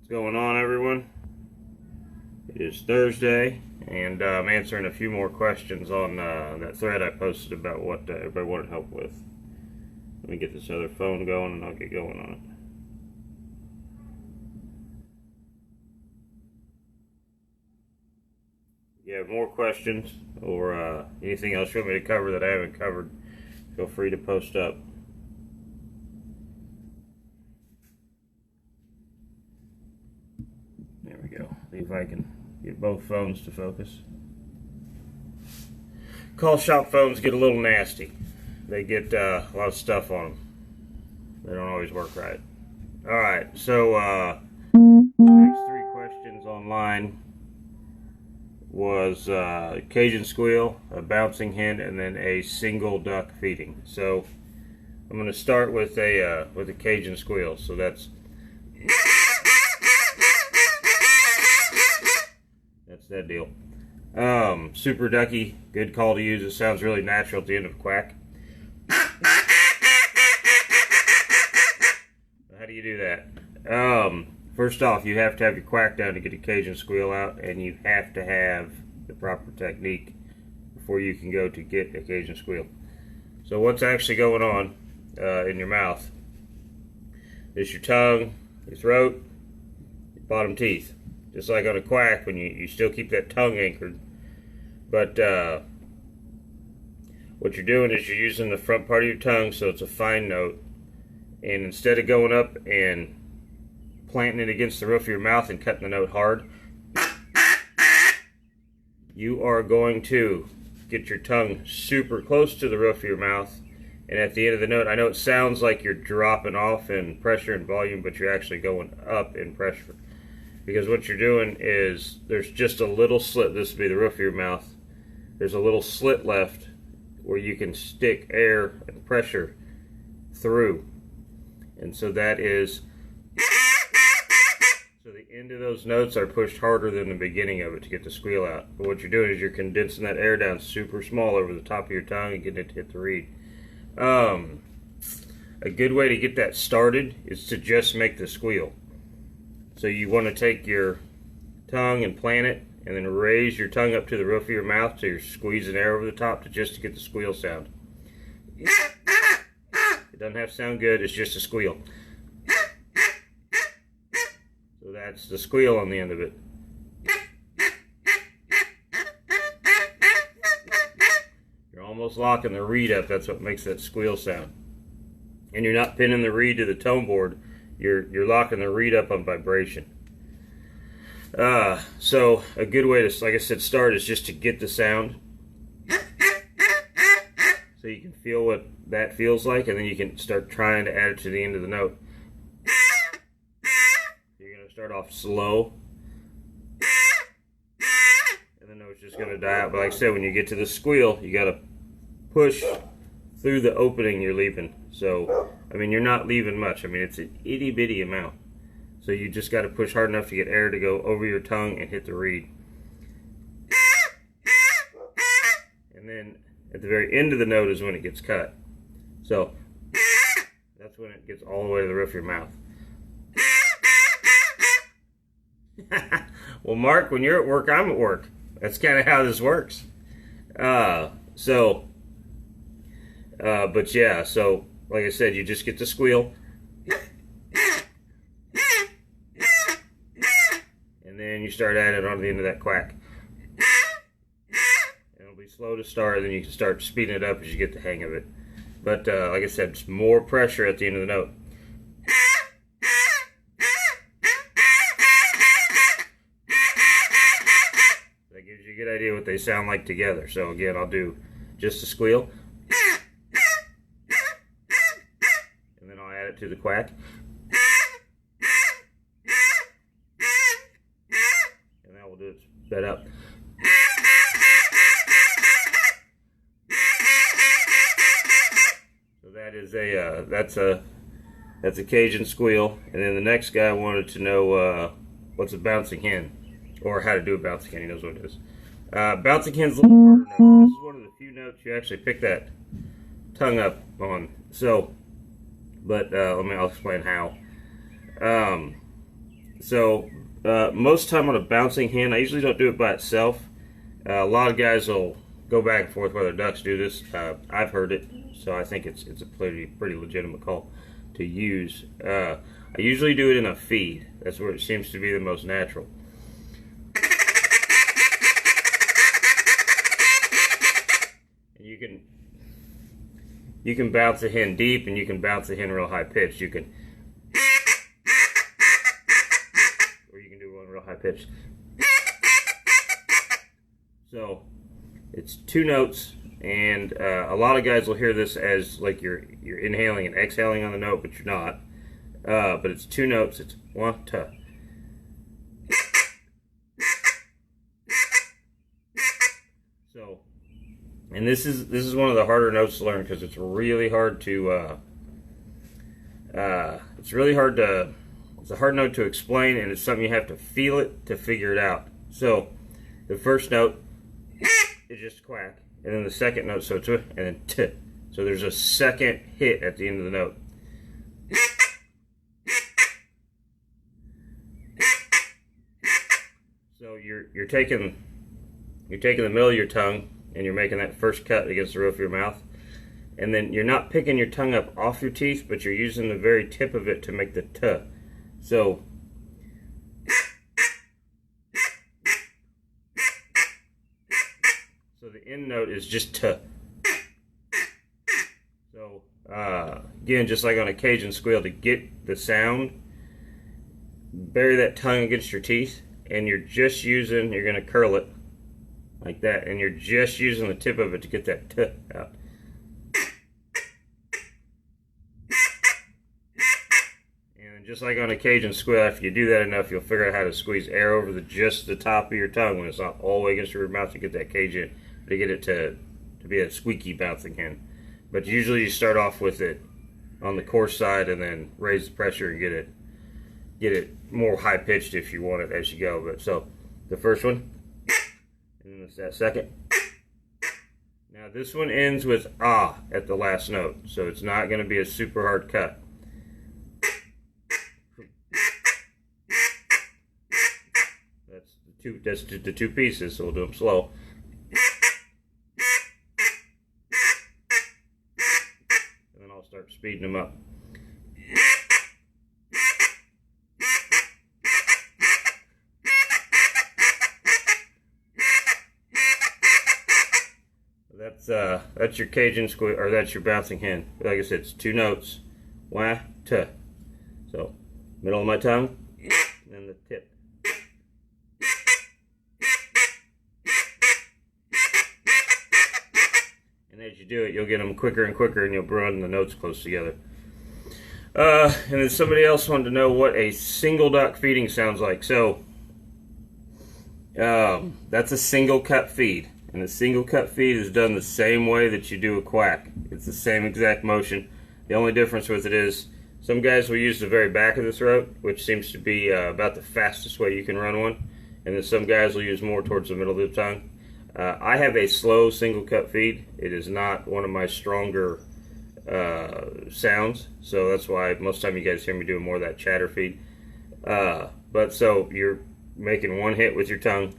Going on, everyone? It is Thursday, and I'm answering a few more questions on that thread I posted about what everybody wanted help with. Let me get this other phone going, and I'll get going on it. If you have more questions or anything else you want me to cover that I haven't covered, feel free to post up. There we go. See if I can get both phones to focus. Call shop phones get a little nasty. They get a lot of stuff on them. They don't always work right. Alright, so next three questions online was Cajun squeal, a bouncing hen, and then a single duck feeding. So I'm going to start with a Cajun squeal. So that's that deal. Super ducky, good call to use. It sounds really natural at the end of a quack. How do you do that? First off, you have to have your quack down to get a Cajun squeal out, and you have to have the proper technique before you can go to get a Cajun squeal. So what's actually going on in your mouth is your tongue, your throat, your bottom teeth. Just like on a quack, when you still keep that tongue anchored. But what you're doing is you're using the front part of your tongue so it's a fine note. And instead of going up and planting it against the roof of your mouth and cutting the note hard, you are going to get your tongue super close to the roof of your mouth. And at the end of the note, I know it sounds like you're dropping off in pressure and volume, but you're actually going up in pressure. Because what you're doing is there's just a little slit. This would be the roof of your mouth. There's a little slit left where you can stick air and pressure through. And so that is, so the end of those notes are pushed harder than the beginning of it to get the squeal out. But what you're doing is you're condensing that air down super small over the top of your tongue and getting it to hit the reed. A good way to get that started is to just make the squeal. So you want to take your tongue and plant it, and then raise your tongue up to the roof of your mouth so you're squeezing air over the top to get the squeal sound. It doesn't have to sound good, it's just a squeal. So that's the squeal on the end of it. You're almost locking the reed up, that's what makes that squeal sound. And you're not pinning the reed to the tone board. You're locking the reed up on vibration. So a good way to, like I said, start is just to get the sound. So you can feel what that feels like, and then you can start trying to add it to the end of the note. You're going to start off slow, and the note's just going to die out. But like I said, when you get to the squeal, you got to push through the opening you're leaving. So, I mean, you're not leaving much. I mean, it's an itty bitty amount. So you just got to push hard enough to get air to go over your tongue and hit the reed. And then at the very end of the note is when it gets cut. So that's when it gets all the way to the roof of your mouth. Well, Mark, when you're at work, I'm at work. That's kind of how this works. But yeah, so like I said, you just get the squeal, and then you start adding it on the end of that quack. And it'll be slow to start, and then you can start speeding it up as you get the hang of it. But like I said, it's more pressure at the end of the note. That gives you a good idea what they sound like together. So again, I'll do just a squeal. To the quack, and that will do it sped up. So that is that's a Cajun squeal. And then the next guy wanted to know what's a bouncing hen, or how to do a bouncing hen. He knows what it is. Bouncing hen's a little harder note. This is one of the few notes you actually pick that tongue up on. So, but I'll explain how. So most time on a bouncing hen, I usually don't do it by itself. A lot of guys will go back and forth whether ducks do this. I've heard it, so I think it's a pretty legitimate call to use. I usually do it in a feed. That's where it seems to be the most natural. And you can bounce a hen deep, and you can bounce a hen real high pitched. You can, or you can do one real high pitched. So it's two notes, and a lot of guys will hear this as like you're inhaling and exhaling on the note, but you're not. But it's two notes. It's one, two. So, and this is one of the harder notes to learn because it's really hard to. It's a hard note to explain, and it's something you have to feel it to figure it out. So, the first note is just quack, and then the second note, so t, and then t. So there's a second hit at the end of the note. So you're taking the middle of your tongue and you're making that first cut against the roof of your mouth, and then you're not picking your tongue up off your teeth, but you're using the very tip of it to make the t. So the end note is just t. So again, just like on a Cajun squeal, to get the sound, bury that tongue against your teeth, and you're going to curl it like that, and you're just using the tip of it to get that t out. And just like on a Cajun squeal, after you do that enough, you'll figure out how to squeeze air over just the top of your tongue when it's not all the way against your mouth to get that Cajun, to get it to be a squeaky bouncing hen. But usually you start off with it on the coarse side and then raise the pressure and get it more high pitched if you want it as you go. But so the first one, and then that second. Now this one ends with ah at the last note, so it's not going to be a super hard cut. That's the two pieces, so we'll do them slow. And then I'll start speeding them up. That's your Cajun squeal, or that's your bouncing hen. Like I said, it's two notes, wah, t. So middle of my tongue, and then the tip. And as you do it, you'll get them quicker and quicker, and you'll run the notes close together. And then somebody else wanted to know what a single duck feeding sounds like. So that's a single cut feed. And a single cut feed is done the same way that you do a quack. It's the same exact motion. The only difference with it is some guys will use the very back of the throat, which seems to be about the fastest way you can run one. And then some guys will use more towards the middle of the tongue. I have a slow single cut feed. It is not one of my stronger sounds, so that's why most of the time you guys hear me doing more of that chatter feed. But so you're making one hit with your tongue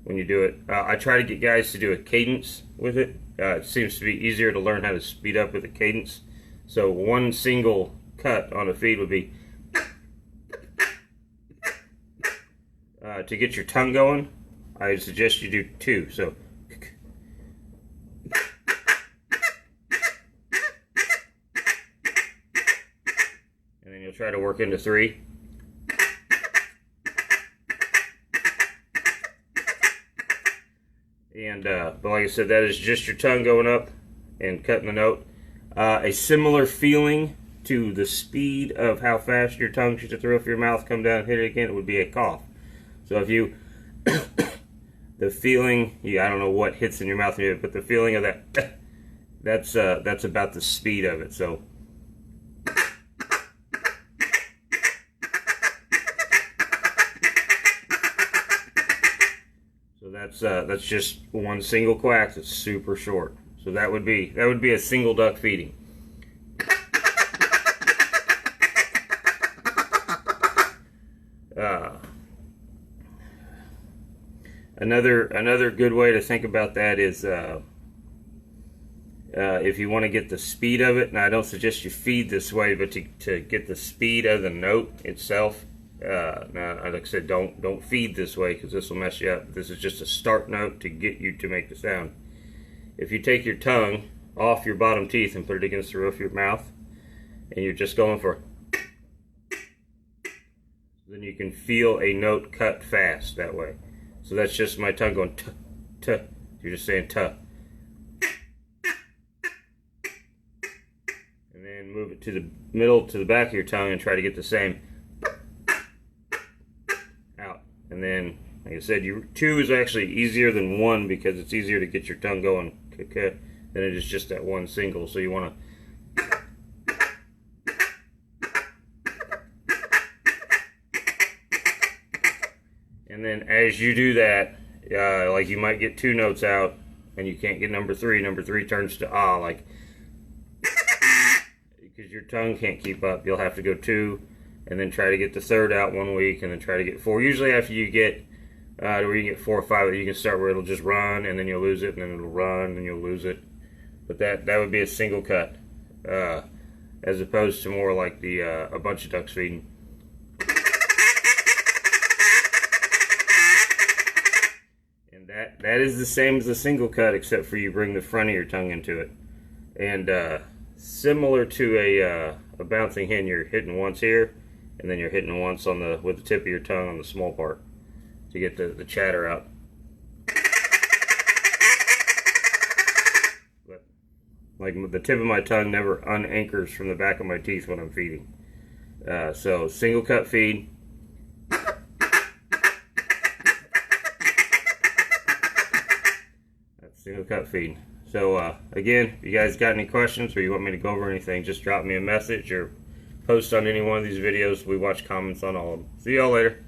when you do it. I try to get guys to do a cadence with it. It seems to be easier to learn how to speed up with a cadence. So one single cut on a feed would be to get your tongue going. I suggest you do two. So and then you'll try to work into three. And but like I said, that is just your tongue going up and cutting the note. A similar feeling to the speed of how fast your tongue shoots at the roof of your mouth, come down and hit it again, it would be a cough. So if you the feeling, I don't know what hits in your mouth, but the feeling of that, that's about the speed of it. So that's just one single quack that's super short. So that would be a single duck feeding. Another good way to think about that is if you want to get the speed of it. Now, I don't suggest you feed this way, but to get the speed of the note itself. Now, like I said, don't feed this way because this will mess you up. This is just a start note to get you to make the sound. If you take your tongue off your bottom teeth and put it against the roof of your mouth, and you're just going for, then you can feel a note cut fast that way. So that's just my tongue going t, t. You're just saying t. And then move it to the middle, to the back of your tongue, and try to get the same out. And then, like I said, 2 is actually easier than 1 because it's easier to get your tongue going than it is just that one single. So you want to. And then as you do that, like you might get 2 notes out and you can't get number 3. Number 3 turns to ah, like, because your tongue can't keep up. You'll have to go 2 and then try to get the 3rd out 1 week and then try to get 4. Usually after you get to where you get 4 or 5, you can start where it'll just run and then you'll lose it and then it'll run and you'll lose it. But that would be a single cut, as opposed to more like the a bunch of ducks feeding. That is the same as a single cut, except for you bring the front of your tongue into it. And similar to a bouncing hen, you're hitting once here, and then you're hitting once on with the tip of your tongue on the small part to get the chatter out. But like the tip of my tongue never unanchors from the back of my teeth when I'm feeding. So single cut feed. Single cut feed. So again, if you guys got any questions or you want me to go over anything, just drop me a message or post on any one of these videos. We watch comments on all of them. See y'all later.